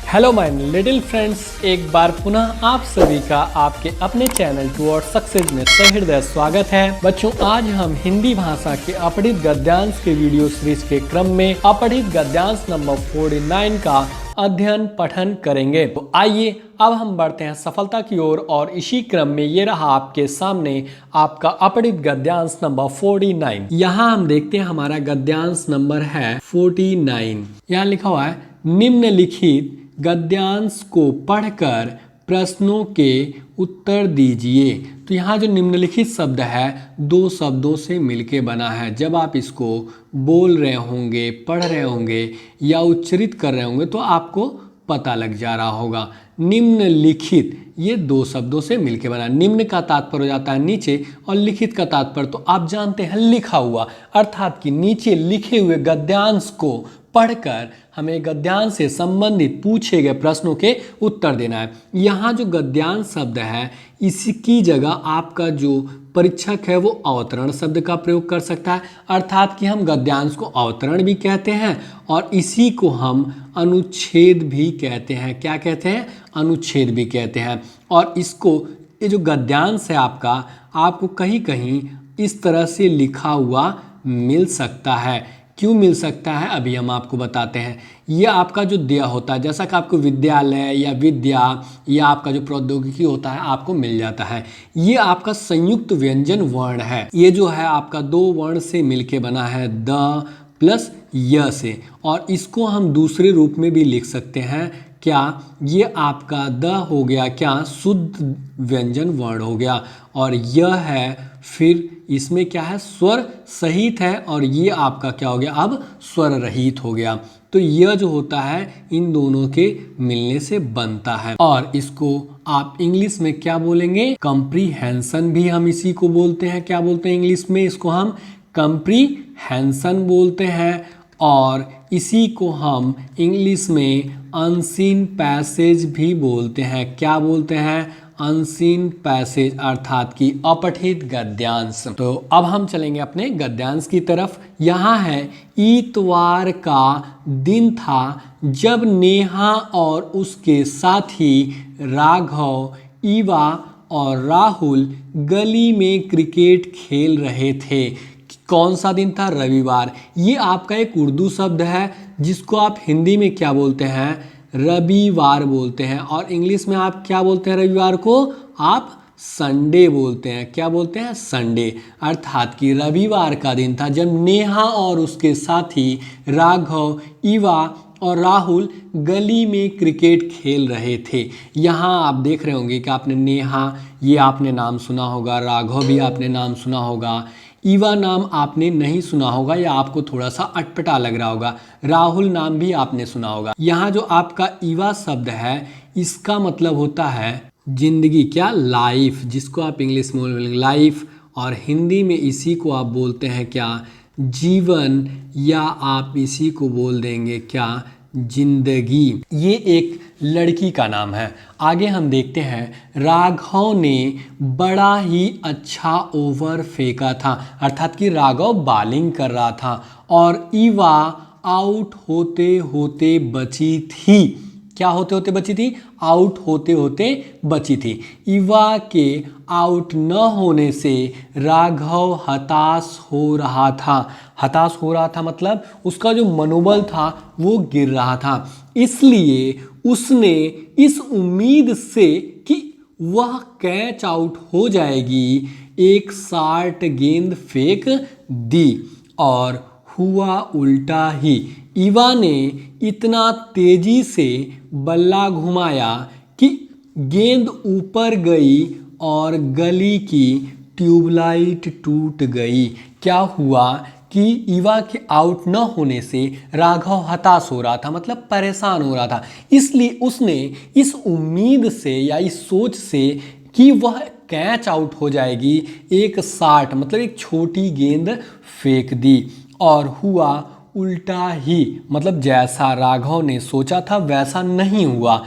Hello my little friends, एक बार पुनः आप सभी का आपके अपने चैनल टुवर्ड सक्सेस में सहृदय स्वागत है। बच्चों, आज हम हिंदी भाषा के अपठित गद्यांश के वीडियो सीरीज के क्रम में अपठित गद्यांश नंबर 49 का अध्ययन पठन करेंगे। तो आइए अब हम बढ़ते हैं सफलता की ओर और इसी क्रम में ये रहा आपके सामने आपका अपठित गद्यांश नंबर 49। यहाँ हम देखते हैं हमारा गद्यांश नंबर है 49। यहाँ लिखा हुआ है निम्नलिखित गद्यांश को पढ़कर प्रश्नों के उत्तर दीजिए। तो यहाँ जो निम्नलिखित शब्द है दो शब्दों से मिलके बना है। जब आप इसको बोल रहे होंगे, पढ़ रहे होंगे या उच्चारित कर रहे होंगे तो आपको पता लग जा रहा होगा। निम्नलिखित ये दो शब्दों से मिलके बना। निम्न का तात्पर्य हो जाता है नीचे और लिखित का तात्पर्य तो आप जानते हैं लिखा हुआ, अर्थात कि नीचे लिखे हुए गद्यांश को पढ़कर हमें गद्यांश से संबंधित पूछे गए प्रश्नों के उत्तर देना है। यहाँ जो गद्यांश शब्द है इसकी जगह आपका जो परीक्षक है वो अवतरण शब्द का प्रयोग कर सकता है, अर्थात कि हम गद्यांश को अवतरण भी कहते हैं और इसी को हम अनुच्छेद भी कहते हैं। क्या कहते हैं? अनुच्छेद भी कहते हैं। और इसको ये जो गद्यांश है आपको कहीं कहीं इस तरह से लिखा हुआ मिल सकता है। क्यों मिल सकता है अभी हम आपको बताते हैं। ये आपका जो दिया होता है, जैसा कि आपको विद्यालय या विद्या या आपका जो प्रौद्योगिकी होता है आपको मिल जाता है। ये आपका संयुक्त व्यंजन वर्ण है। ये जो है आपका दो वर्ण से मिलके बना है, द प्लस य से, और इसको हम दूसरे रूप में भी लिख सकते हैं। क्या? ये आपका द हो गया क्या? शुद्ध व्यंजन वर्ण हो गया, और यह है फिर इसमें क्या है? स्वर सहित है, और ये आपका क्या हो गया? अब स्वर रहित हो गया। तो यह जो होता है इन दोनों के मिलने से बनता है, और इसको आप इंग्लिश में क्या बोलेंगे? कंप्रीहेंशन भी हम इसी को बोलते हैं। क्या बोलते हैं इंग्लिश में? इसको हम कंप्रीहेंशन बोलते हैं, और इसी को हम इंग्लिश में अनसीन पैसेज भी बोलते हैं। क्या बोलते हैं? अनसीन पैसेज, अर्थात कि अपठित गद्यांश। तो अब हम चलेंगे अपने गद्यांश की तरफ। यहाँ है इतवार का दिन था जब नेहा और उसके साथी राघव, ईवा और राहुल गली में क्रिकेट खेल रहे थे। कौन सा दिन था? रविवार। ये आपका एक उर्दू शब्द है जिसको आप हिंदी में क्या बोलते हैं? रविवार बोलते हैं, और इंग्लिश में आप क्या बोलते हैं? रविवार को आप संडे बोलते हैं। क्या बोलते हैं? संडे। अर्थात कि रविवार का दिन था जब नेहा और उसके साथी राघव, ईवा और राहुल गली में क्रिकेट खेल रहे थे। यहाँ आप देख रहे होंगे कि आपने नेहा ये आपने नाम सुना होगा, राघव भी आपने नाम सुना होगा, ईवा नाम आपने नहीं सुना होगा या आपको थोड़ा सा अटपटा लग रहा होगा, राहुल नाम भी आपने सुना होगा। यहाँ जो आपका ईवा शब्द है इसका मतलब होता है जिंदगी। क्या? लाइफ, जिसको आप इंग्लिश में बोलेंगे लाइफ, और हिंदी में इसी को आप बोलते हैं क्या? जीवन, या आप इसी को बोल देंगे क्या? जिंदगी। ये एक लड़की का नाम है। आगे हम देखते हैं राघव ने बड़ा ही अच्छा ओवर फेंका था, अर्थात कि राघव बॉलिंग कर रहा था, और ईवा आउट होते होते बची थी। क्या होते होते बची थी? आउट होते होते बची थी। ईवा के आउट न होने से राघव हताश हो रहा था। हताश हो रहा था मतलब उसका जो मनोबल था वो गिर रहा था, इसलिए उसने इस उम्मीद से कि वह कैच आउट हो जाएगी एक शॉर्ट गेंद फेंक दी, और हुआ उल्टा ही। ईवा ने इतना तेजी से बल्ला घुमाया कि गेंद ऊपर गई और गली की ट्यूबलाइट टूट गई। क्या हुआ कि ईवा के आउट न होने से राघव हताश हो रहा था, मतलब परेशान हो रहा था, इसलिए उसने इस उम्मीद से या इस सोच से कि वह कैच आउट हो जाएगी एक शॉट मतलब एक छोटी गेंद फेंक दी, और हुआ उल्टा ही, मतलब जैसा राघव ने सोचा था वैसा नहीं हुआ।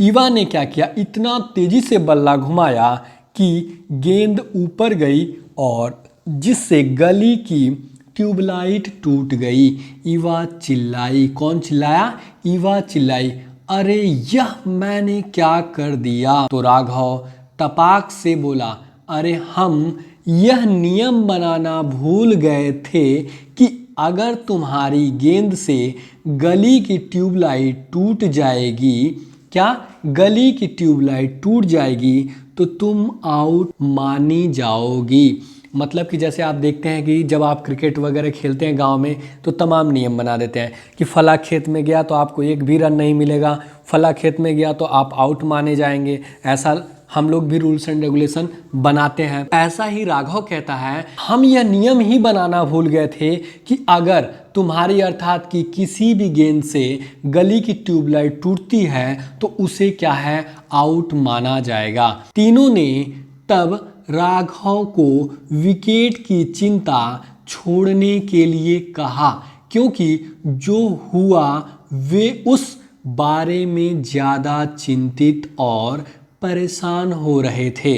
ईवा ने क्या किया? इतना तेजी से बल्ला घुमाया कि गेंद ऊपर गई और जिससे गली की ट्यूबलाइट टूट गई। ईवा चिल्लाई। कौन चिल्लाया? ईवा चिल्लाई। अरे यह मैंने क्या कर दिया। तो राघव तपाक से बोला, अरे हम यह नियम बनाना भूल गए थे कि अगर तुम्हारी गेंद से गली की ट्यूबलाइट टूट जाएगी, क्या गली की ट्यूबलाइट टूट जाएगी तो तुम आउट मानी जाओगी। मतलब कि जैसे आप देखते हैं कि जब आप क्रिकेट वगैरह खेलते हैं गांव में तो तमाम नियम बना देते हैं कि फला खेत में गया तो आपको एक भी रन नहीं मिलेगा, फला खेत में गया तो आप आउट माने जाएंगे। ऐसा हम लोग भी रूल्स एंड रेगुलेशन बनाते हैं। ऐसा ही राघव कहता है, हम यह नियम ही बनाना भूल गए थे कि अगर तुम्हारी अर्थात कि किसी भी गेंद से गली की ट्यूबलाइट टूटती है तो उसे क्या है, आउट माना जाएगा। तीनों ने तब राघव को विकेट की चिंता छोड़ने के लिए कहा, क्योंकि जो हुआ वे उस बारे में ज़्यादा चिंतित और परेशान हो रहे थे।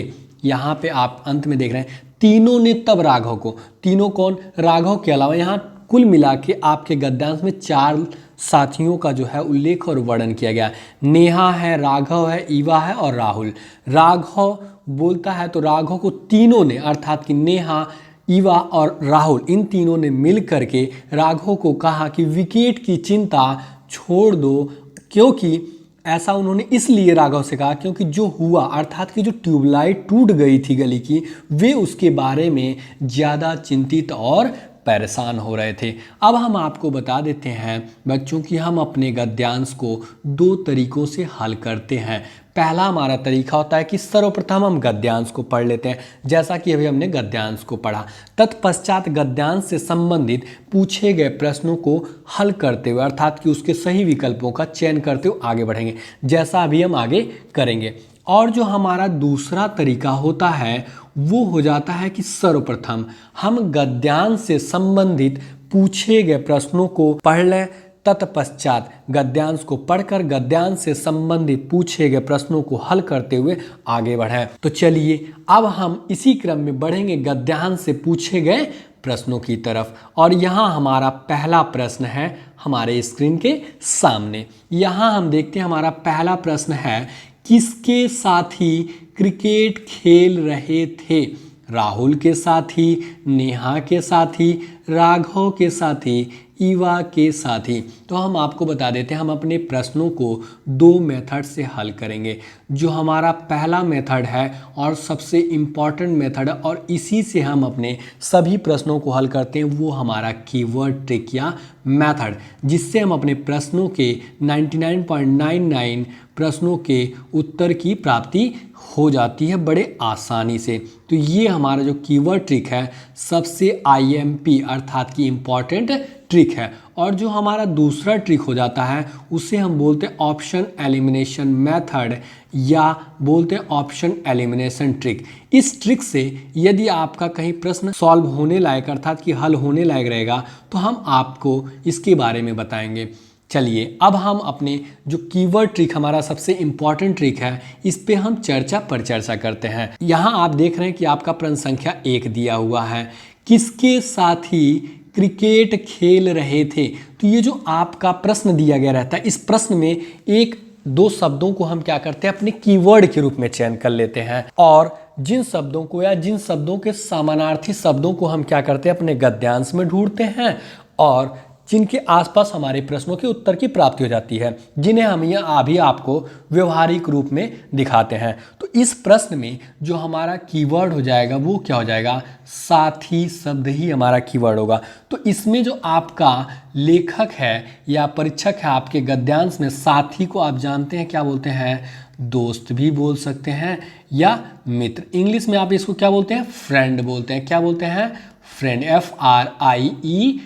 यहाँ पे आप अंत में देख रहे हैं तीनों ने तब राघव को, तीनों कौन, राघव के अलावा यहाँ कुल मिला के आपके गद्यांश में 4 साथियों का जो है उल्लेख और वर्णन किया गया। नेहा है, राघव है, ईवा है और राहुल। राघव बोलता है तो राघव को तीनों ने अर्थात कि नेहा, ईवा और राहुल, इन तीनों ने मिल करके राघव को कहा कि विकेट की चिंता छोड़ दो। क्योंकि ऐसा उन्होंने इसलिए राघव से कहा क्योंकि जो हुआ अर्थात कि जो ट्यूबलाइट टूट गई थी गली की, वे उसके बारे में ज़्यादा चिंतित और परेशान हो रहे थे। अब हम आपको बता देते हैं बच्चों कि हम अपने गद्यांश को 2 तरीकों से हल करते हैं। पहला हमारा तरीका होता है कि सर्वप्रथम हम गद्यांश को पढ़ लेते हैं, जैसा कि अभी हमने गद्यांश को पढ़ा। तत्पश्चात गद्यांश से संबंधित पूछे गए प्रश्नों को हल करते हुए अर्थात कि उसके सही विकल्पों का चयन करते हुए आगे बढ़ेंगे, जैसा अभी हम आगे करेंगे। और जो हमारा दूसरा तरीका होता है वो हो जाता है कि सर्वप्रथम हम गद्यांश से संबंधित पूछे गए प्रश्नों को पढ़ लें, तत्पश्चात गद्यांश को पढ़कर गद्यांश से संबंधित पूछे गए प्रश्नों को हल करते हुए आगे बढ़ें। तो चलिए अब हम इसी क्रम में बढ़ेंगे गद्यांश से पूछे गए प्रश्नों की तरफ। और यहाँ हमारा पहला प्रश्न है हमारे स्क्रीन के सामने। यहाँ हम देखते हैं हमारा पहला प्रश्न है, किसके साथी क्रिकेट खेल रहे थे। राहुल के साथी, नेहा के साथी, राघव के साथी, ईवा के साथी। तो हम आपको बता देते हैं हम अपने प्रश्नों को 2 मेथड से हल करेंगे। जो हमारा पहला मेथड है और सबसे इम्पॉर्टेंट मेथड है और इसी से हम अपने सभी प्रश्नों को हल करते हैं, वो हमारा कीवर्ड ट्रिक या मेथड, जिससे हम अपने प्रश्नों के 99.99 प्रश्नों के उत्तर की प्राप्ति हो जाती है बड़े आसानी से। तो ये हमारा जो कीवर्ड ट्रिक है सबसे IMP अर्थात कि इम्पॉर्टेंट ट्रिक है। और जो हमारा दूसरा ट्रिक हो जाता है उसे हम बोलते हैं ऑप्शन एलिमिनेशन मेथड या बोलते हैं ऑप्शन एलिमिनेशन ट्रिक। इस ट्रिक से यदि आपका कहीं प्रश्न सॉल्व होने लायक अर्थात कि हल होने लायक रहेगा तो हम आपको इसके बारे में बताएंगे। चलिए अब हम अपने जो कीवर्ड ट्रिक हमारा सबसे इम्पॉर्टेंट ट्रिक है इस पे हम चर्चा पर चर्चा करते हैं। यहाँ आप देख रहे हैं कि आपका प्रश्न संख्या 1 दिया हुआ है, किसके साथी क्रिकेट खेल रहे थे। तो ये जो आपका प्रश्न दिया गया रहता है इस प्रश्न में 1-2 शब्दों को हम क्या करते हैं अपने कीवर्ड के रूप में चयन कर लेते हैं और जिन शब्दों को या जिन शब्दों के समानार्थी शब्दों को हम क्या करते हैं अपने गद्यांश में ढूंढते हैं और जिनके आसपास हमारे प्रश्नों के उत्तर की प्राप्ति हो जाती है, जिन्हें हम यहाँ अभी आपको व्यवहारिक रूप में दिखाते हैं। तो इस प्रश्न में जो हमारा कीवर्ड हो जाएगा वो क्या हो जाएगा, साथी शब्द ही हमारा कीवर्ड होगा। तो इसमें जो आपका लेखक है या परीक्षक है आपके गद्यांश में, साथी को आप जानते हैं क्या बोलते हैं, दोस्त भी बोल सकते हैं या मित्र। इंग्लिश में आप इसको क्या बोलते हैं, फ्रेंड बोलते हैं। क्या बोलते हैं, फ्रेंड, FRIEND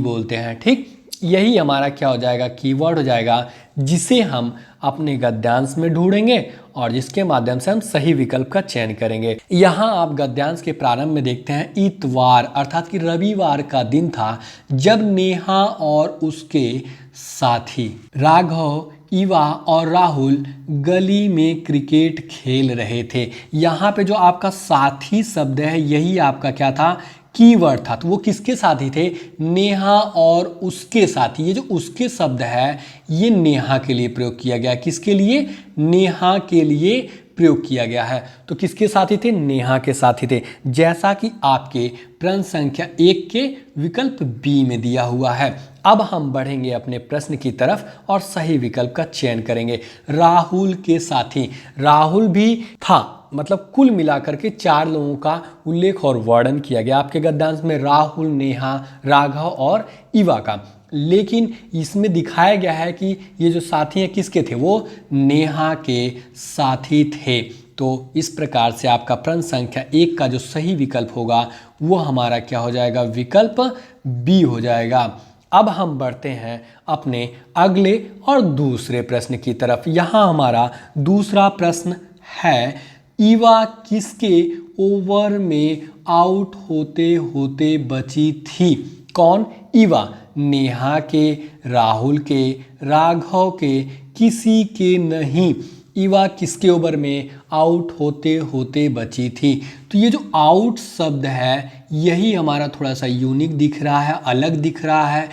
बोलते हैं। ठीक, यही हमारा क्या हो जाएगा, कीवर्ड हो जाएगा, जिसे हम अपने गद्यांश में ढूंढेंगे और जिसके माध्यम से हम सही विकल्प का चयन करेंगे। यहाँ आप गद्यांश के प्रारंभ में देखते हैं इतवार अर्थात कि रविवार का दिन था जब नेहा और उसके साथी राघव, ईवा और राहुल गली में क्रिकेट खेल रहे थे। यहाँ पे जो आपका साथी शब्द है यही आपका क्या था, कीवर्ड था। तो वो किसके साथी थे? नेहा और उसके साथी। ये जो उसके शब्द है ये नेहा के लिए प्रयोग किया गया। किसके लिए? नेहा के लिए प्रयोग किया गया है। तो किसके साथी थे? नेहा के साथी थे, जैसा कि आपके प्रश्न संख्या 1 के विकल्प बी में दिया हुआ है। अब हम बढ़ेंगे अपने प्रश्न की तरफ और सही विकल्प का चयन करेंगे। राहुल के साथी, राहुल भी था, मतलब कुल मिलाकर के 4 लोगों का उल्लेख और वर्णन किया गया आपके गद्यांश में, राहुल, नेहा, राघव और इवा का। लेकिन इसमें दिखाया गया है कि ये जो साथी हैं किसके थे? वो नेहा के साथी थे। तो इस प्रकार से आपका प्रश्न संख्या 1 का जो सही विकल्प होगा वो हमारा क्या हो जाएगा? विकल्प बी हो जाएगा। अब हम बढ़ते हैं अपने अगले और दूसरे प्रश्न की तरफ। यहाँ हमारा दूसरा प्रश्न है, ईवा किसके ओवर में आउट होते होते बची थी? कौन? ईवा नेहा के, राहुल के, राघव के, किसी के नहीं। ईवा किसके ओवर में आउट होते होते बची थी? तो ये जो आउट शब्द है यही हमारा थोड़ा सा यूनिक दिख रहा है, अलग दिख रहा है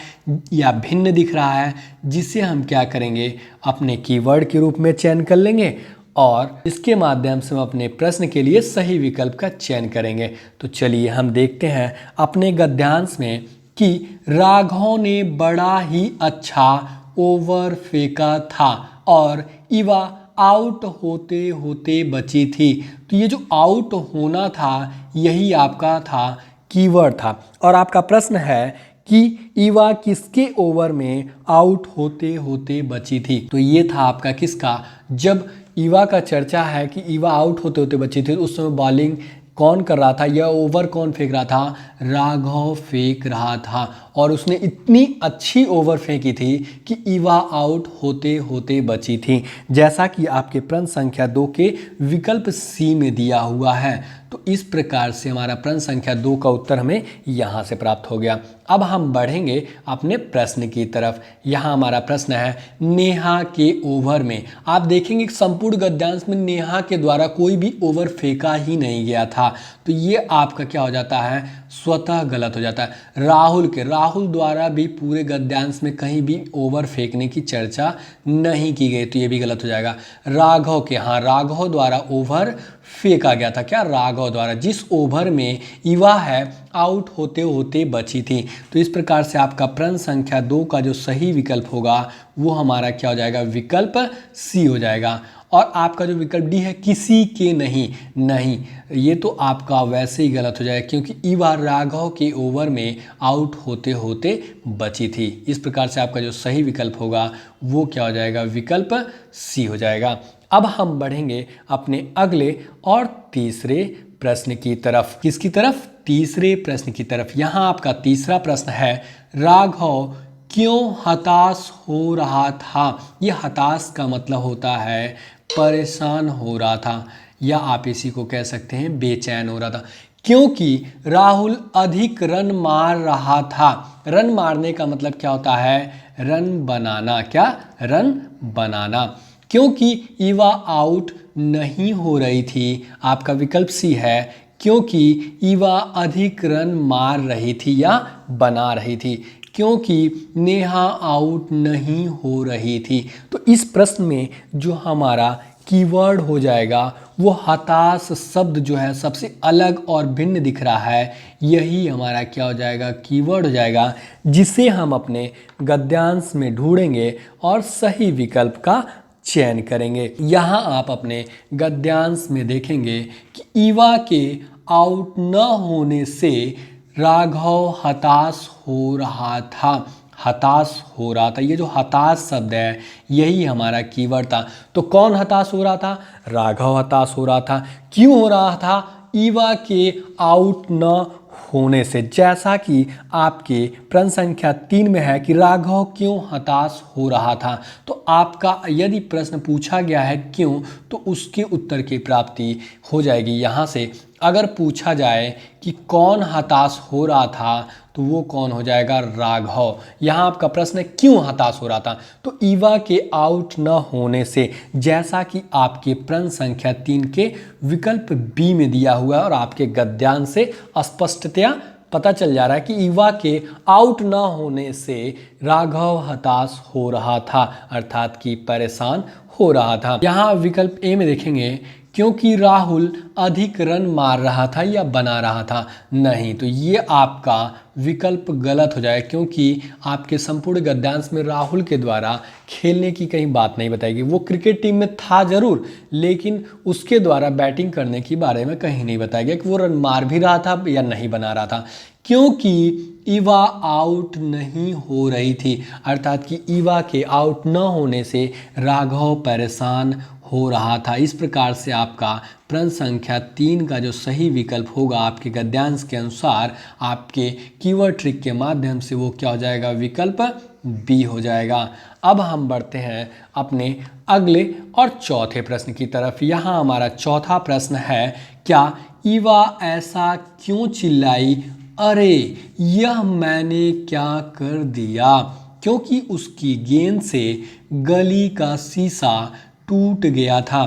या भिन्न दिख रहा है, जिसे हम क्या करेंगे? अपने कीवर्ड के रूप में चयन कर लेंगे और इसके माध्यम से हम अपने प्रश्न के लिए सही विकल्प का चयन करेंगे। तो चलिए हम देखते हैं अपने गद्यांश में कि राघव ने बड़ा ही अच्छा ओवर फेंका था और ईवा आउट होते होते बची थी। तो ये जो आउट होना था यही आपका था कीवर्ड था। और आपका प्रश्न है कि ईवा किसके ओवर में आउट होते होते बची थी? तो ये था आपका किसका? जब ईवा का चर्चा है कि ईवा आउट होते होते बची थी, उस समय बॉलिंग कौन कर रहा था या ओवर कौन फेंक रहा था? राघव फेंक रहा था और उसने इतनी अच्छी ओवर फेंकी थी कि ईवा आउट होते होते बची थी, जैसा कि आपके प्रश्न संख्या 2 के विकल्प सी में दिया हुआ है। तो इस प्रकार से हमारा प्रश्न संख्या 2 का उत्तर हमें यहाँ से प्राप्त हो गया। अब हम बढ़ेंगे अपने प्रश्न की तरफ। यहाँ हमारा प्रश्न है, नेहा के ओवर में। आप देखेंगे संपूर्ण गद्यांश में नेहा के द्वारा कोई भी ओवर फेंका ही नहीं गया था। तो ये आपका क्या हो जाता है? स्वतः गलत हो जाता है। राहुल के, राहुल द्वारा भी पूरे गद्यांश में कहीं भी ओवर फेंकने की चर्चा नहीं की गई, तो ये भी गलत हो जाएगा। राघव के, हाँ राघव द्वारा ओवर फेंका गया था। क्या? राघव द्वारा, जिस ओवर में ईवा है आउट होते होते बची थी। तो इस प्रकार से आपका प्रश्न संख्या 2 का जो सही विकल्प होगा वो हमारा क्या हो जाएगा? विकल्प सी हो जाएगा। और आपका जो विकल्प डी है, किसी के नहीं, नहीं, ये तो आपका वैसे ही गलत हो जाएगा क्योंकि ईवा राघव के ओवर में आउट होते होते बची थी। इस प्रकार से आपका जो सही विकल्प होगा वो क्या हो जाएगा? विकल्प सी हो जाएगा। अब हम बढ़ेंगे अपने अगले और तीसरे प्रश्न की तरफ। किसकी तरफ? तीसरे प्रश्न की तरफ। यहाँ आपका तीसरा प्रश्न है, राघव क्यों हताश हो रहा था? ये हताश का मतलब होता है परेशान हो रहा था, या आप इसी को कह सकते हैं बेचैन हो रहा था, क्योंकि राहुल अधिक रन मार रहा था। रन मारने का मतलब क्या होता है? रन बनाना। क्या? रन बनाना। क्योंकि ईवा आउट नहीं हो रही थी, आपका विकल्प सी है, क्योंकि ईवा अधिक रन मार रही थी या बना रही थी, क्योंकि नेहा आउट नहीं हो रही थी। तो इस प्रश्न में जो हमारा कीवर्ड हो जाएगा वो हताश शब्द जो है सबसे अलग और भिन्न दिख रहा है, यही हमारा क्या हो जाएगा? कीवर्ड हो जाएगा, जिसे हम अपने गद्यांश में ढूंढेंगे और सही विकल्प का चयन करेंगे। यहाँ आप अपने गद्यांश में देखेंगे कि ईवा के आउट न होने से राघव हताश हो रहा था। हताश हो रहा था, ये जो हताश शब्द है यही हमारा कीवर्ड था। तो कौन हताश हो रहा था? राघव हताश हो रहा था। क्यों हो रहा था? ईवा के आउट न होने से। जैसा कि आपके प्रश्न संख्या 3 में है कि राघव क्यों हताश हो रहा था, तो आपका यदि प्रश्न पूछा गया है क्यों, तो उसके उत्तर की प्राप्ति हो जाएगी यहाँ से। अगर पूछा जाए कि कौन हताश हो रहा था, तो वो कौन हो जाएगा? राघव। यहाँ आपका प्रश्न है क्यों हताश हो रहा था, तो ईवा के आउट न होने से, जैसा कि आपके प्रश्न संख्या 3 के विकल्प बी में दिया हुआ है और आपके गद्यांश से स्पष्टतया पता चल जा रहा है कि ईवा के आउट ना होने से राघव हताश हो रहा था, अर्थात कि परेशान हो रहा था। यहाँ विकल्प ए में देखेंगे क्योंकि राहुल अधिक रन मार रहा था या बना रहा था, नहीं, तो ये आपका विकल्प गलत हो जाएगा, क्योंकि आपके संपूर्ण गद्यांश में राहुल के द्वारा खेलने की कहीं बात नहीं बताएगी। वो क्रिकेट टीम में था जरूर, लेकिन उसके द्वारा बैटिंग करने के बारे में कहीं नहीं बताया गया कि वो रन मार भी रहा था या नहीं बना रहा था, क्योंकि ईवा आउट नहीं हो रही थी, अर्थात कि ईवा के आउट न होने से राघव परेशान हो रहा था। इस प्रकार से आपका प्रश्न संख्या 3 का जो सही विकल्प होगा आपके गद्यांश के अनुसार आपके कीवर्ड ट्रिक के माध्यम से वो क्या हो जाएगा, विकल्प बी हो जाएगा। अब हम बढ़ते हैं अपने अगले और चौथे प्रश्न की तरफ। यहाँ हमारा चौथा प्रश्न है, क्या ईवा ऐसा क्यों चिल्लाई, अरे यह मैंने क्या कर दिया, क्योंकि उसकी गेंद से गली का शीशा टूट गया था,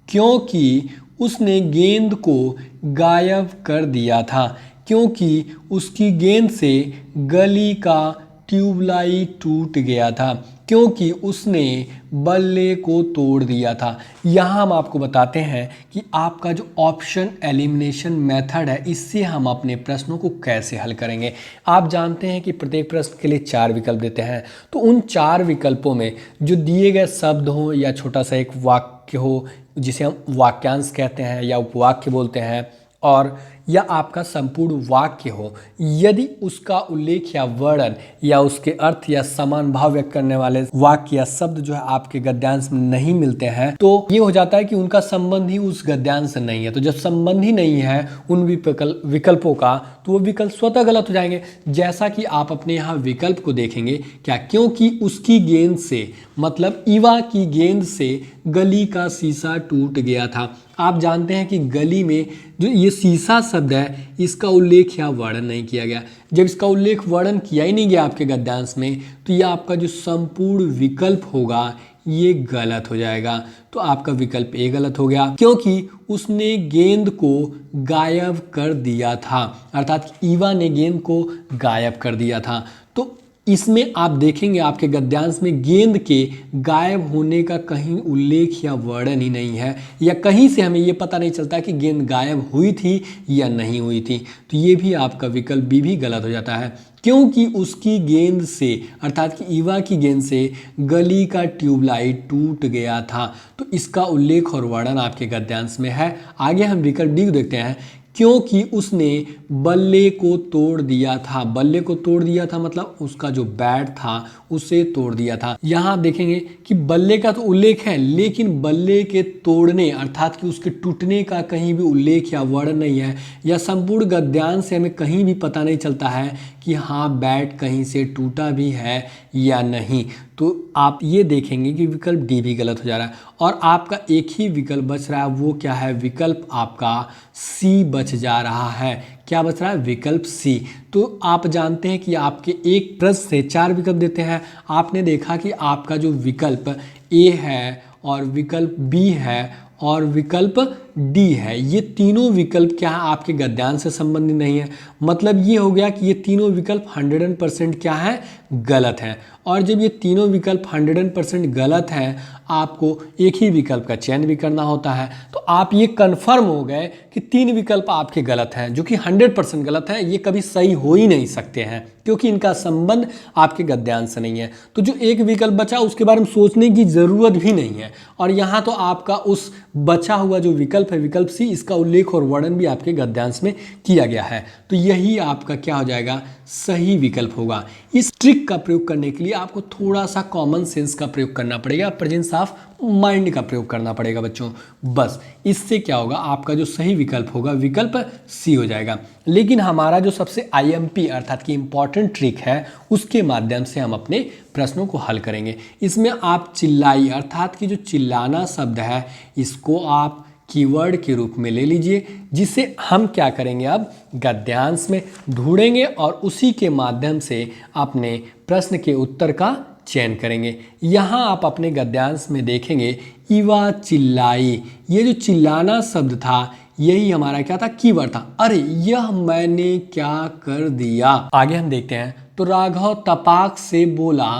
क्योंकि उसने गेंद को गायब कर दिया था, क्योंकि उसकी गेंद से गली का ट्यूबलाइट टूट गया था, क्योंकि उसने बल्ले को तोड़ दिया था। यहाँ हम आपको बताते हैं कि आपका जो ऑप्शन एलिमिनेशन मेथड है, इससे हम अपने प्रश्नों को कैसे हल करेंगे। आप जानते हैं कि प्रत्येक प्रश्न के लिए 4 विकल्प देते हैं, तो उन 4 विकल्पों में जो दिए गए शब्द हो या छोटा सा एक वाक्य हो जिसे हम वाक्यांश कहते हैं या उपवाक्य बोलते हैं, और या आपका संपूर्ण वाक्य हो, यदि उसका उल्लेख या वर्णन या उसके अर्थ या समान भाव व्यक्त करने वाले वाक्य या शब्द जो है आपके गद्यांश में नहीं मिलते हैं, तो ये हो जाता है कि उनका संबंध ही उस गद्यांश से नहीं है। तो जब संबंध ही नहीं है उन विकल्पों का, तो वो विकल्प स्वतः गलत हो जाएंगे। जैसा कि आप अपने यहाँ विकल्प को देखेंगे, क्या, क्योंकि उसकी गेंद से, मतलब ईवा की गेंद से गली का शीशा टूट गया था। आप जानते हैं कि गली में जो ये शीशा शब्द है, इसका उल्लेख या वर्णन नहीं किया गया। जब इसका उल्लेख वर्णन किया ही नहीं गया आपके गद्यांश में, तो ये आपका जो संपूर्ण विकल्प होगा ये गलत हो जाएगा। तो आपका विकल्प ए गलत हो गया, क्योंकि उसने गेंद को गायब कर दिया था, अर्थात ईवा ने गेंद को गायब कर दिया था। तो इसमें आप देखेंगे आपके गद्यांश में गेंद के गायब होने का कहीं उल्लेख या वर्णन ही नहीं है, या कहीं से हमें ये पता नहीं चलता कि गेंद गायब हुई थी या नहीं हुई थी। तो ये भी आपका विकल्प बी भी गलत हो जाता है, क्योंकि उसकी गेंद से, अर्थात कि ईवा की गेंद से गली का ट्यूबलाइट टूट गया था। तो इसका उल्लेख और वर्णन आपके गद्यांश में है। आगे हम विकल्प डी को देखते हैं, क्योंकि उसने बल्ले को तोड़ दिया था। बल्ले को तोड़ दिया था मतलब उसका जो बैट था उसे तोड़ दिया था। यहाँ आप देखेंगे कि बल्ले का तो उल्लेख है, लेकिन बल्ले के तोड़ने अर्थात कि उसके टूटने का कहीं भी उल्लेख या वर्णन नहीं है, या संपूर्ण गद्यांश से हमें कहीं भी पता नहीं चलता है कि हाँ बैट कहीं से टूटा भी है या नहीं। तो आप ये देखेंगे कि विकल्प डी भी गलत हो जा रहा है, और आपका एक ही विकल्प बच रहा है, वो क्या है, विकल्प आपका सी बच जा रहा है। क्या बच रहा है, विकल्प सी। तो आप जानते हैं कि आपके एक प्रश्न से 4 विकल्प देते हैं। आपने देखा कि आपका जो विकल्प ए है और विकल्प बी है और विकल्प डी है, ये तीनों विकल्प क्या है, आपके गद्यांश से संबंधित नहीं है। मतलब ये हो गया कि ये तीनों विकल्प 100% क्या है, गलत है। और जब ये तीनों विकल्प 100% गलत हैं, आपको एक ही विकल्प का चयन भी करना होता है। तो आप ये कन्फर्म हो गए कि 3 विकल्प आपके गलत हैं, जो कि 100% गलत है। ये कभी सही हो ही नहीं सकते हैं, क्योंकि इनका संबंध आपके गद्यांश से नहीं है। तो जो एक विकल्प बचा उसके बारे में सोचने की ज़रूरत भी नहीं है। और यहाँ तो आपका उस बचा हुआ जो विकल्प है, विकल्प सी, इसका उल्लेख और वर्णन भी आपके गद्यांश में किया गया है। तो यही आपका क्या हो जाएगा, सही विकल्प होगा। इस ट्रिक का प्रयोग करने के लिए आपको थोड़ा सा कॉमन सेंस का प्रयोग करना पड़ेगा, प्रेजेंस ऑफ माइंड का प्रयोग करना पड़ेगा बच्चों। बस इससे क्या होगा, आपका जो सही विकल्प होगा विकल्प सी हो जाएगा। लेकिन हमारा जो सबसे IMP अर्थात कि इम्पॉर्टेंट ट्रिक है, उसके माध्यम से हम अपने प्रश्नों को हल करेंगे। इसमें आप चिल्लाई अर्थात कि जो चिल्लाना शब्द है, इसको आप कीवर्ड के रूप में ले लीजिए, जिसे हम क्या करेंगे, अब गद्यांश में ढूंढेंगे और उसी के माध्यम से अपने प्रश्न के उत्तर का चयन करेंगे। यहाँ आप अपने गद्यांश में देखेंगे ईवा चिल्लाई, ये जो चिल्लाना शब्द था यही हमारा क्या था, कीवर्ड था। अरे यह मैंने क्या कर दिया। आगे हम देखते हैं, तो राघव तपाक से बोला,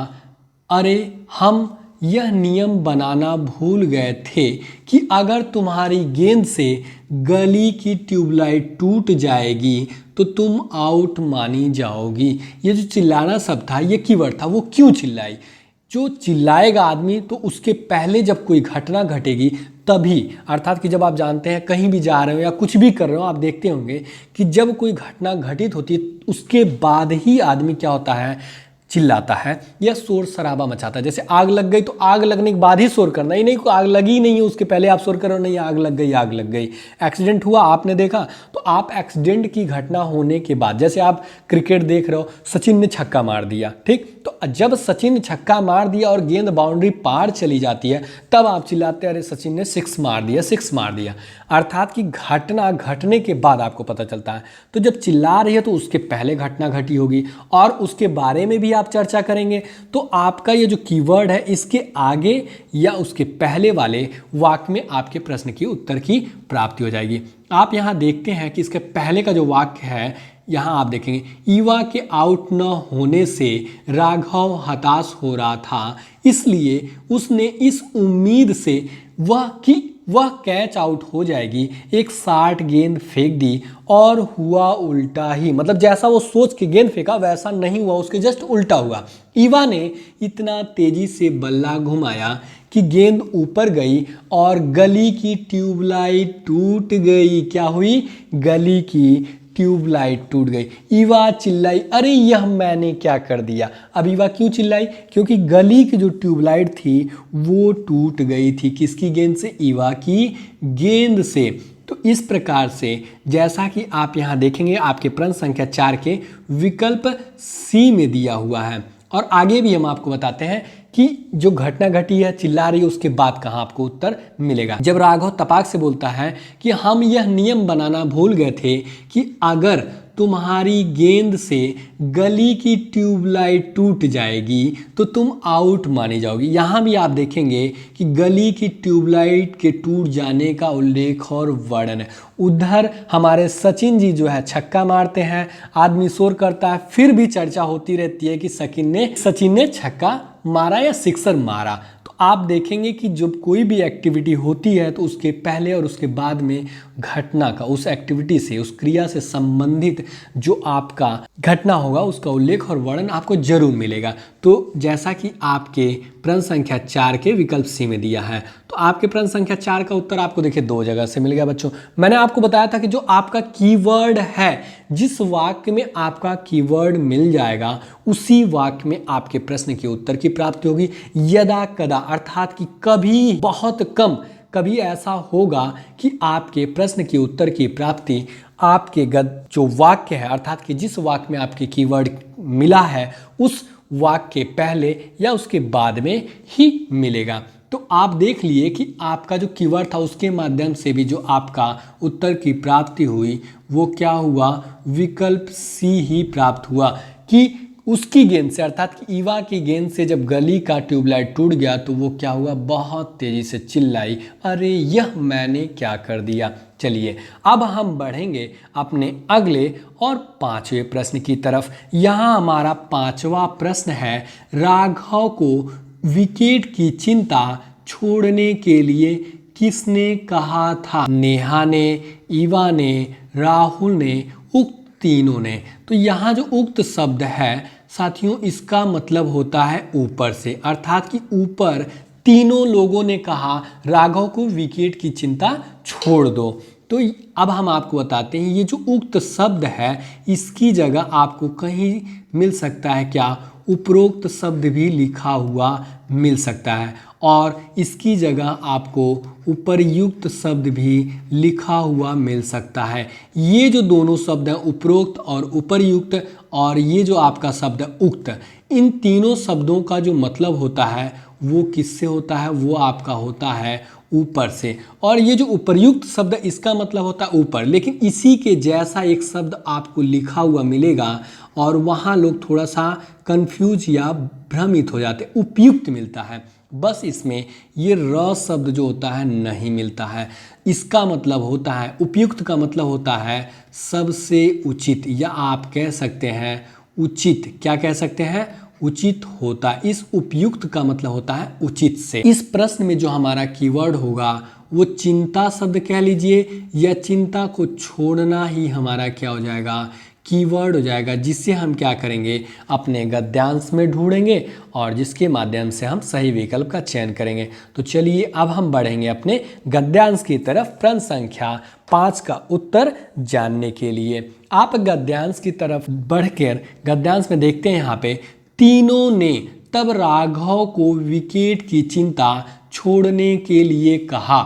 अरे हम यह नियम बनाना भूल गए थे कि अगर तुम्हारी गेंद से गली की ट्यूबलाइट टूट जाएगी तो तुम आउट मानी जाओगी। ये जो चिल्लाना शब्द था, ये कीवर्ड था। वो क्यों चिल्लाई? जो चिल्लाएगा आदमी तो उसके पहले जब कोई घटना घटेगी तभी, अर्थात कि जब आप जानते हैं कहीं भी जा रहे हो या कुछ भी कर रहे हो, आप देखते होंगे कि जब कोई घटना घटित होती है उसके बाद ही आदमी क्या होता है, चिल्लाता है या शोर शराबा मचाता है। जैसे आग लग गई तो आग लगने के बाद ही शोर करना, ही नहीं कोई आग लगी नहीं है उसके पहले आप शोर करो, नहीं आग लग गई, आग लग गई। एक्सीडेंट हुआ आपने देखा, तो आप एक्सीडेंट की घटना होने के बाद, जैसे आप क्रिकेट देख रहे हो, सचिन ने छक्का मार दिया, ठीक, तो जब सचिन ने छक्का मार दिया और गेंद बाउंड्री पार चली जाती है तब आप चिल्लाते हैं, अरे सचिन ने सिक्स मार दिया, सिक्स मार दिया। अर्थात कि घटना घटने के बाद आपको पता चलता है। तो जब चिल्ला रही है तो उसके पहले घटना घटी होगी और उसके बारे में भी आप चर्चा करेंगे। तो आपका ये जो कीवर्ड है, इसके आगे या उसके पहले वाले वाक्य में आपके प्रश्न की उत्तर की प्राप्ति हो जाएगी। आप यहाँ देखते हैं कि इसके पहले का जो वाक्य है, यहाँ आप देखेंगे, ईवा के आउट न होने से राघव हताश हो रहा था, इसलिए उसने इस उम्मीद से वह कैच आउट हो जाएगी एक शार्ट गेंद फेंक दी और हुआ उल्टा ही। मतलब जैसा वो सोच के गेंद फेंका वैसा नहीं हुआ, उसके जस्ट उल्टा हुआ। ईवा ने इतना तेजी से बल्ला घुमाया कि गेंद ऊपर गई और गली की ट्यूबलाइट टूट गई। क्या हुई? गली की ट्यूबलाइट टूट गई। ईवा चिल्लाई, अरे यह मैंने क्या कर दिया। अब ईवा क्यों चिल्लाई? क्योंकि गली की जो ट्यूबलाइट थी वो टूट गई थी। किसकी गेंद से? ईवा की गेंद से। तो इस प्रकार से जैसा कि आप यहाँ देखेंगे, आपके प्रश्न संख्या 4 के विकल्प सी में दिया हुआ है। और आगे भी हम आपको बताते हैं कि जो घटना घटी है, चिल्ला रही है, उसके बाद कहाँ आपको उत्तर मिलेगा। जब राघव तपाक से बोलता है कि हम यह नियम बनाना भूल गए थे कि अगर तुम्हारी गेंद से गली की ट्यूबलाइट टूट जाएगी तो तुम आउट मानी जाओगी। यहाँ भी आप देखेंगे कि गली की ट्यूबलाइट के टूट जाने का उल्लेख और वर्णन है। उधर हमारे सचिन जी जो है छक्का मारते हैं, आदमी शोर करता है, फिर भी चर्चा होती रहती है कि सचिन ने छक्का मारा या सिक्सर मारा। तो आप देखेंगे कि जब कोई भी एक्टिविटी होती है तो उसके पहले और उसके बाद में घटना का, उस एक्टिविटी से, उस क्रिया से संबंधित जो आपका घटना होगा उसका उल्लेख और वर्णन आपको जरूर मिलेगा। तो जैसा कि आपके प्रश्न संख्या 4 के विकल्प सी में दिया है, तो आपके प्रश्न संख्या 4 का उत्तर आपको देखिए 2 जगह से मिल गया बच्चों। मैंने आपको बताया था कि जो आपका कीवर्ड है, जिस वाक्य में आपका कीवर्ड मिल जाएगा उसी वाक्य में आपके प्रश्न के उत्तर की प्राप्ति होगी। यदा कदा, अर्थात कि कभी, बहुत कम कभी ऐसा होगा कि आपके प्रश्न के उत्तर की प्राप्ति आपके जो वाक्य है, अर्थात कि जिस वाक्य में आपके कीवर्ड मिला है उस वाक्य के पहले या उसके बाद में ही मिलेगा। तो आप देख लिए कि आपका जो कीवर्ड था उसके माध्यम से भी जो आपका उत्तर की प्राप्ति हुई वो क्या हुआ? विकल्प सी ही प्राप्त हुआ कि उसकी गेंद से, अर्थात कि ईवा की गेंद से जब गली का ट्यूबलाइट टूट गया तो वो क्या हुआ? बहुत तेजी से चिल्लाई, अरे यह मैंने क्या कर दिया। चलिए अब हम बढ़ेंगे अपने अगले और 5वें प्रश्न की तरफ। यहाँ हमारा 5वां प्रश्न है, राघव को विकेट की चिंता छोड़ने के लिए किसने कहा था? नेहा ने, ईवा ने, राहुल ने, उक्त तीनों ने। तो यहाँ जो उक्त शब्द है साथियों, इसका मतलब होता है ऊपर से, अर्थात कि ऊपर तीनों लोगों ने कहा राघव को विकेट की चिंता छोड़ दो। तो अब हम आपको बताते हैं, ये जो उक्त शब्द है इसकी जगह आपको कहीं मिल सकता है क्या? उपरोक्त शब्द भी लिखा हुआ मिल सकता है और इसकी जगह आपको उपर्युक्त शब्द भी लिखा हुआ मिल सकता है। ये जो दोनों शब्द हैं, उपरोक्त और उपर्युक्त, और ये जो आपका शब्द है उक्त, इन तीनों शब्दों का जो मतलब होता है वो किससे होता है? वो आपका होता है ऊपर से। और ये जो उपर्युक्त शब्द इसका मतलब होता है ऊपर, लेकिन इसी के जैसा एक शब्द आपको लिखा हुआ मिलेगा और वहाँ लोग थोड़ा सा कंफ्यूज या भ्रमित हो जाते, उपयुक्त मिलता है। बस इसमें ये र शब्द जो होता है नहीं मिलता है। इसका मतलब होता है, उपयुक्त का मतलब होता है सबसे उचित, या आप कह सकते हैं उचित। क्या कह सकते हैं? उचित होता। इस उपयुक्त का मतलब होता है उचित से। इस प्रश्न में जो हमारा कीवर्ड होगा वो चिंता शब्द कह लीजिए, या चिंता को छोड़ना ही हमारा क्या हो जाएगा? कीवर्ड हो जाएगा, जिससे हम क्या करेंगे? अपने गद्यांश में ढूंढेंगे और जिसके माध्यम से हम सही विकल्प का चयन करेंगे। तो चलिए अब हम बढ़ेंगे अपने गद्यांश की तरफ प्रश्न संख्या 5 का उत्तर जानने के लिए। आप गद्यांश की तरफ बढ़कर गद्यांश में देखते हैं, यहाँ पे तीनों ने तब राघव को विकेट की चिंता छोड़ने के लिए कहा।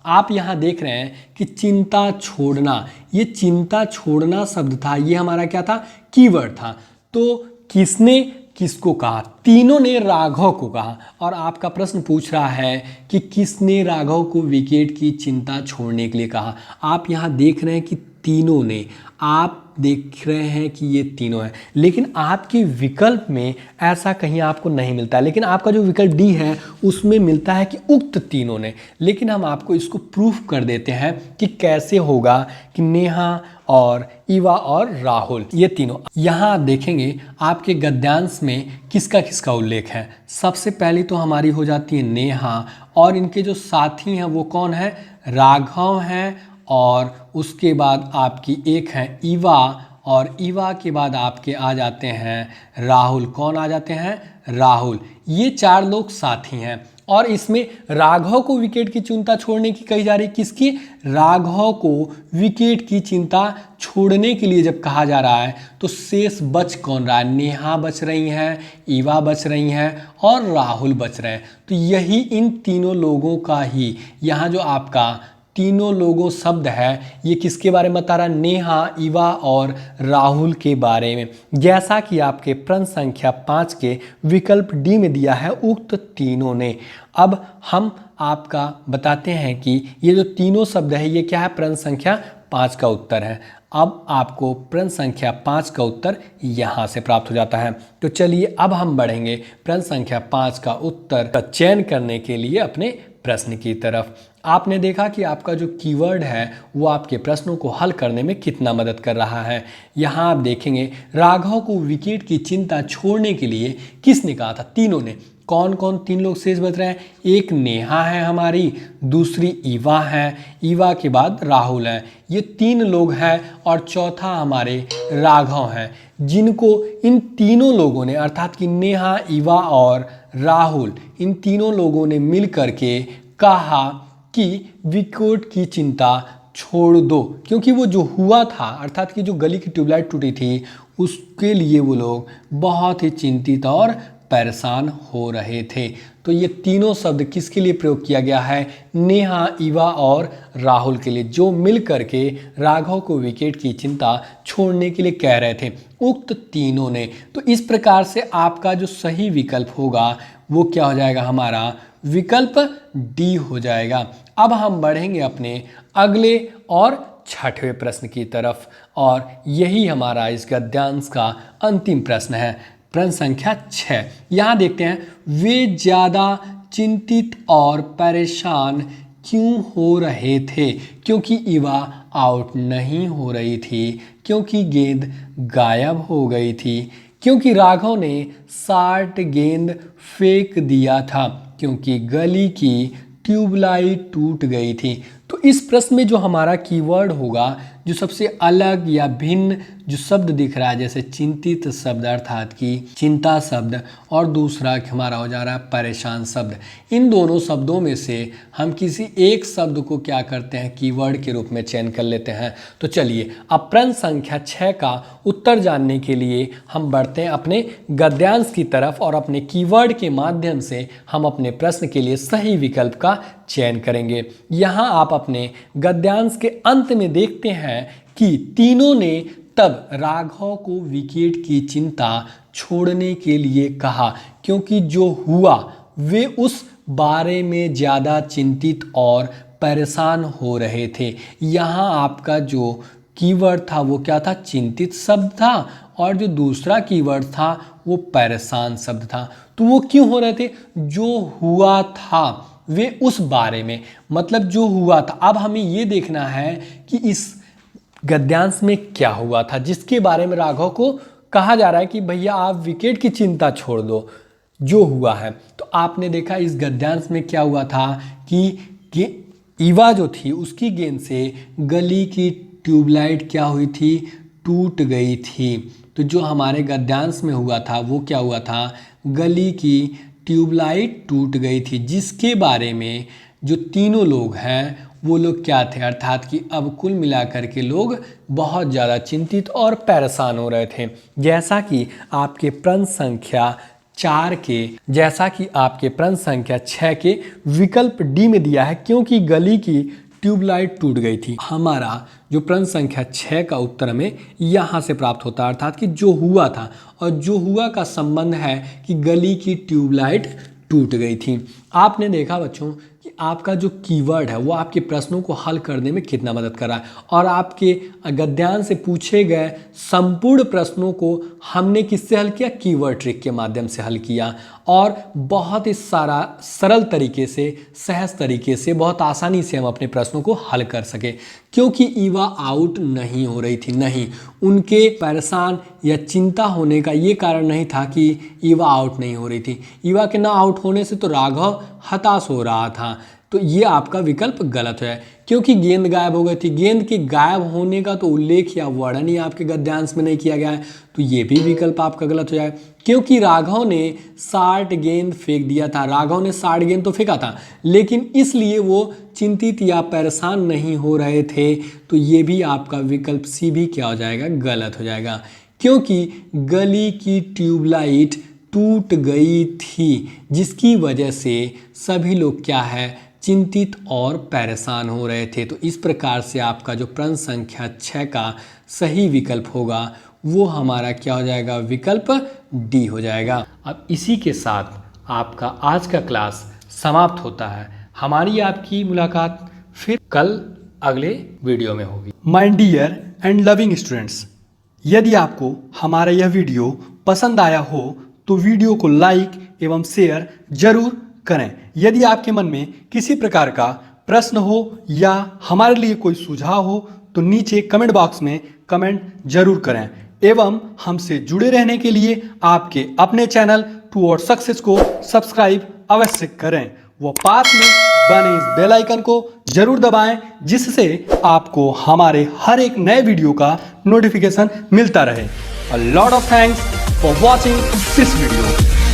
आप यहाँ देख रहे हैं कि चिंता छोड़ना, ये चिंता छोड़ना शब्द था, ये हमारा क्या था? कीवर्ड था। तो किसने किसको कहा? तीनों ने राघव को कहा। और आपका प्रश्न पूछ रहा है कि किसने राघव को विकेट की चिंता छोड़ने के लिए कहा। आप यहाँ देख रहे हैं कि तीनों ने, आप देख रहे हैं कि ये तीनों हैं, लेकिन आपके विकल्प में ऐसा कहीं आपको नहीं मिलता है। लेकिन आपका जो विकल्प डी है उसमें मिलता है कि उक्त तीनों ने। लेकिन हम आपको इसको प्रूफ कर देते हैं कि कैसे होगा कि नेहा और ईवा और राहुल, ये तीनों। यहाँ आप देखेंगे आपके गद्यांश में किसका किसका उल्लेख है। सबसे पहली तो हमारी हो जाती है नेहा, और इनके जो साथी हैं वो कौन है? राघव हैं। और उसके बाद आपकी एक है ईवा, और ईवा के बाद आपके आ जाते हैं राहुल। कौन आ जाते हैं? राहुल। ये 4 लोग साथी हैं। और इसमें राघव को विकेट की चिंता छोड़ने की कही जा रही। किसकी? राघव को विकेट की चिंता छोड़ने के लिए जब कहा जा रहा है तो शेष बच कौन रहा है? नेहा बच रही हैं, ईवा बच रही हैं और राहुल बच रहे हैं। तो यही इन तीनों लोगों का ही यहाँ जो आपका तीनों लोगों शब्द है, ये किसके बारे में बता रहा है? नेहा, ईवा और राहुल के बारे में। जैसा कि आपके प्रश्न संख्या 5 के विकल्प डी में दिया है, उक्त तीनों ने। अब हम आपका बताते हैं कि ये जो तीनों शब्द है ये क्या है? प्रश्न संख्या 5 का उत्तर है। अब आपको प्रश्न संख्या 5 का उत्तर यहाँ से प्राप्त हो जाता है। तो चलिए अब हम बढ़ेंगे प्रश्न संख्या 5 का उत्तर का चयन करने के लिए अपने प्रश्न की तरफ। आपने देखा कि आपका जो कीवर्ड है वो आपके प्रश्नों को हल करने में कितना मदद कर रहा है। यहाँ आप देखेंगे राघव को विकेट की चिंता छोड़ने के लिए किसने कहा था? तीनों ने। कौन कौन 3 लोग शेष बच रहे हैं? एक नेहा है हमारी, दूसरी ईवा है, ईवा के बाद राहुल है। ये 3 लोग हैं और चौथा हमारे राघव हैं, जिनको इन तीनों लोगों ने, अर्थात कि नेहा, ईवा और राहुल, इन तीनों लोगों ने मिल करके कहा कि विकेट की चिंता छोड़ दो। क्योंकि वो जो हुआ था, अर्थात कि जो गली की ट्यूबलाइट टूटी थी, उसके लिए वो लोग बहुत ही चिंतित और परेशान हो रहे थे। तो ये तीनों शब्द किसके लिए प्रयोग किया गया है? नेहा, ईवा और राहुल के लिए, जो मिल करके राघव को विकेट की चिंता छोड़ने के लिए कह रहे थे, उक्त तीनों ने। तो इस प्रकार से आपका जो सही विकल्प होगा वो क्या हो जाएगा? हमारा विकल्प डी हो जाएगा। अब हम बढ़ेंगे अपने अगले और 6वें प्रश्न की तरफ, और यही हमारा इस गद्यांश का अंतिम प्रश्न है, प्रश्न संख्या 6। यहाँ देखते हैं, वे ज़्यादा चिंतित और परेशान क्यों हो रहे थे? क्योंकि ईवा आउट नहीं हो रही थी, क्योंकि गेंद गायब हो गई थी, क्योंकि राघव ने 60 गेंद फेंक दिया था, क्योंकि गली की ट्यूबलाइट टूट गई थी। तो इस प्रश्न में जो हमारा कीवर्ड होगा, जो सबसे अलग या भिन्न जो शब्द दिख रहा है, जैसे चिंतित शब्द अर्थात कि चिंता शब्द, और दूसरा हमारा हो जा रहा है परेशान शब्द। इन दोनों शब्दों में से हम किसी एक शब्द को क्या करते हैं? कीवर्ड के रूप में चयन कर लेते हैं। तो चलिए अब प्रश्न संख्या 6 का उत्तर जानने के लिए हम बढ़ते हैं अपने गद्यांश की तरफ, और अपने कीवर्ड के माध्यम से हम अपने प्रश्न के लिए सही विकल्प का चयन करेंगे। यहाँ आप अपने गद्यांश के अंत में देखते हैं कि तीनों ने तब राघव को विकेट की चिंता छोड़ने के लिए कहा, क्योंकि जो हुआ वे उस बारे में ज़्यादा चिंतित और परेशान हो रहे थे। यहाँ आपका जो कीवर्ड था वो क्या था? चिंतित शब्द था, और जो दूसरा कीवर्ड था वो परेशान शब्द था। तो वो क्यों हो रहे थे? जो हुआ था वे उस बारे में, मतलब जो हुआ था। अब हमें ये देखना है कि इस गद्यांश में क्या हुआ था जिसके बारे में राघव को कहा जा रहा है कि भैया आप विकेट की चिंता छोड़ दो, जो हुआ है। तो आपने देखा इस गद्यांश में क्या हुआ था कि ईवा जो थी उसकी गेंद से गली की ट्यूबलाइट क्या हुई थी? टूट गई थी। तो जो हमारे गद्यांश में हुआ था वो क्या हुआ था? गली की ट्यूबलाइट टूट गई थी, जिसके बारे में जो तीनों लोग हैं वो लोग क्या थे, अर्थात कि अब कुल मिलाकर के लोग बहुत ज़्यादा चिंतित और परेशान हो रहे थे। जैसा कि आपके प्रश्न संख्या 6 के विकल्प डी में दिया है, क्योंकि गली की ट्यूबलाइट टूट गई थी। हमारा जो प्रश्न संख्या 6 का उत्तर हमें यहाँ से प्राप्त होता है, अर्थात कि जो हुआ था, और जो हुआ का संबंध है कि गली की ट्यूबलाइट टूट गई थी। आपने देखा बच्चों कि आपका जो कीवर्ड है वो आपके प्रश्नों को हल करने में कितना मदद कर रहा है, और आपके गद्यांश से पूछे गए संपूर्ण प्रश्नों को हमने किससे हल किया? कीवर्ड ट्रिक के माध्यम से हल किया, और बहुत ही सारा सरल तरीके से, सहज तरीके से, बहुत आसानी से हम अपने प्रश्नों को हल कर सके। क्योंकि ईवा आउट नहीं हो रही थी, नहीं, उनके परेशान या चिंता होने का ये कारण नहीं था कि ईवा आउट नहीं हो रही थी। ईवा के ना आउट होने से तो राघव हताश हो रहा था। तो ये आपका विकल्प गलत है, क्योंकि गेंद गायब हो गई थी। गेंद के गायब होने का तो उल्लेख या वर्णन ही आपके गद्यांश में नहीं किया गया है, तो ये भी विकल्प आपका गलत हो जाए। क्योंकि राघव ने 60 गेंद फेंक दिया था, राघव ने 60 गेंद तो फेंका था, लेकिन इसलिए वो चिंतित या परेशान नहीं हो रहे थे। तो ये भी आपका विकल्प सी भी क्या हो जाएगा? गलत हो जाएगा। क्योंकि गली की ट्यूबलाइट टूट गई थी, जिसकी वजह से सभी लोग क्या है? चिंतित और परेशान हो रहे थे। तो इस प्रकार से आपका जो प्रश्न संख्या 6 का सही विकल्प होगा वो हमारा क्या हो जाएगा? विकल्प डी हो जाएगा। अब इसी के साथ आपका आज का क्लास समाप्त होता है। हमारी आपकी मुलाकात फिर कल अगले वीडियो में होगी। My dear and loving students, यदि आपको हमारा यह वीडियो पसंद आया हो तो वीडियो को लाइक एवं शेयर जरूर करें। यदि आपके मन में किसी प्रकार का प्रश्न हो या हमारे लिए कोई सुझाव हो तो नीचे कमेंट बॉक्स में कमेंट जरूर करें, एवं हमसे जुड़े रहने के लिए आपके अपने चैनल टुवर्ड्स सक्सेस को सब्सक्राइब अवश्य करें। वो पास में बने इस बेल आइकन को जरूर दबाएं, जिससे आपको हमारे हर एक नए वीडियो का नोटिफिकेशन मिलता रहे। A lot of thanks for watching this video.